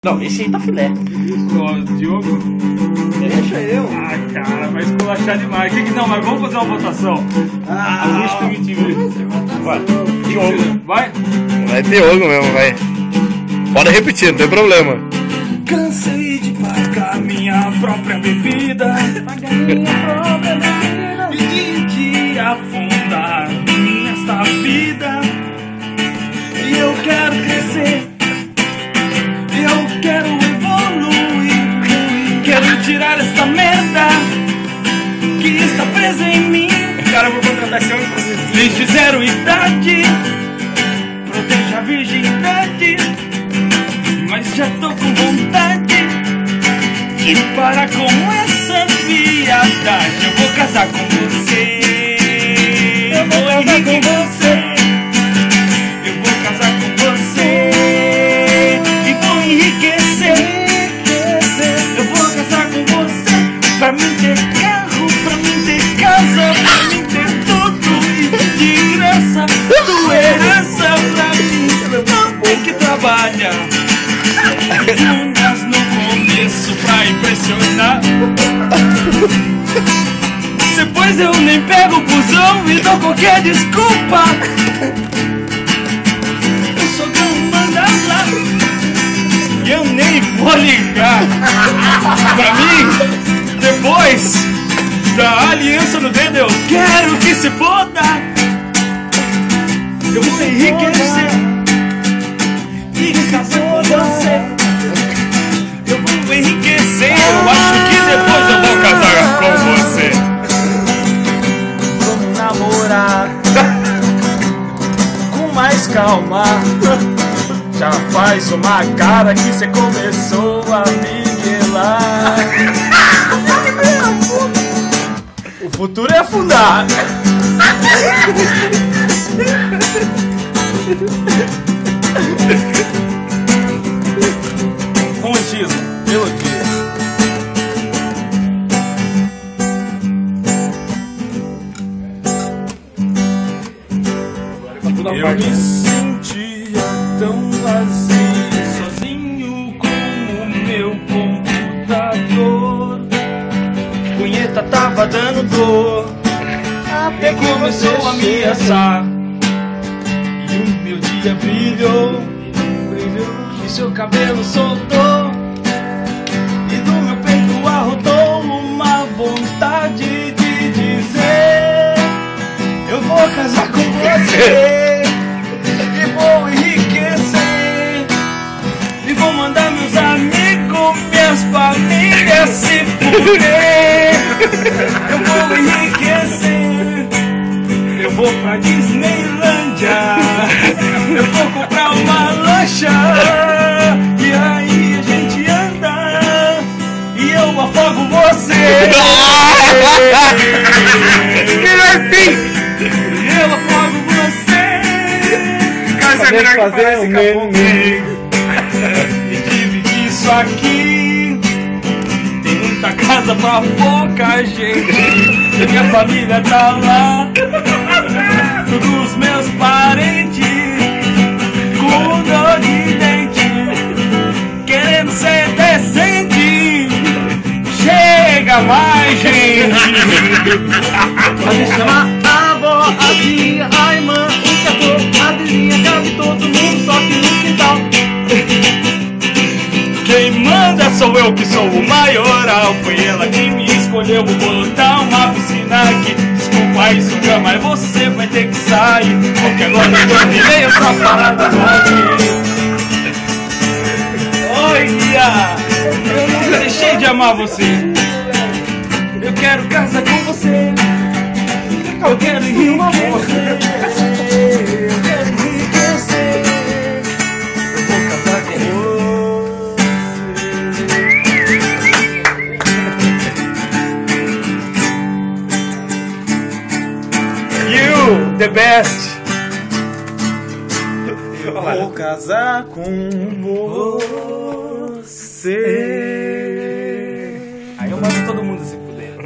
Não, esse aí tá filé. Ó, Diogo? Deixa eu. Ah, cara, vai esculachar demais. Não, mas vamos fazer uma votação. Augusto MTV. Vai. Diogo. Vai? Vai Diogo mesmo, vai. Pode repetir, não tem problema. Cansei de pagar minha própria bebida. E de afundar nesta vida. E eu quero crescer. Eu quero evoluir. Quero tirar esta merda que está presa em mim. Cara, eu vou contratar esse homem pra vocês. Desde zero idade, proteja a virgindade. Mas já tô com vontade de parar com essa viadagem. Eu vou casar com você. Eu vou casar com você. Eu vou casar com você e vou enriquecer. Eu vou casar com você pra mim ter carro, pra mim ter casa, pra mim ter tudo e de graça. Tua herança pra mim não tem que trabalhar. Unas no começo pra impressionar. Depois eu nem pego o busão e dou qualquer desculpa. O sogão manda lá e eu nem vou ligar. Pra mim, depois da aliança no dedo, eu quero que se foda. Eu vou enriquecer e casar com você. Eu vou enriquecer. Eu acho que depois eu vou casar com você. Vamos namorar com mais calma. Já faz uma cara que você começou a miguelar. O futuro é afundar. Romantismo, melodia. Eu me sentia tão vazio, sozinho com o meu computador. Punheta tava dando dor, até começou a me assar. E o meu dia brilhou, e seu cabelo soltou. E do meu peito arrotou uma vontade de dizer: eu vou casar com você e vou enriquecer. E vou mandar meus amigos, minhas famílias se fuder. Eu vou enriquecer. Eu vou pra Disneylândia. Eu vou comprar uma lancha. E aí a gente anda e eu afogo você. Eu afogo você. Casa é melhor que parece capô. E dividir isso aqui. Tem muita casa pra pouca gente. E minha família tá lá. Todos os meus parentes com dor de dente, querendo ser decente. Chega mais gente. Pode chamar a avó, a tia, a irmã, o cachorro, a vizinha, cabe todo mundo, só que no quintal. Quem manda sou eu que sou o maioral. Foi ela que me escolheu, vou botar uma piscina aqui. Desculpa aí, suga, mas você vai ter que sair, porque agora eu terminei essa parada aqui. Olha, eu nunca deixei de amar você. Eu quero casar com você. Eu quero enriquecer. Eu quero enriquecer. Eu vou casar com você. You, the best. Eu vou casar com você. Aí eu mando todo mundo se fuder.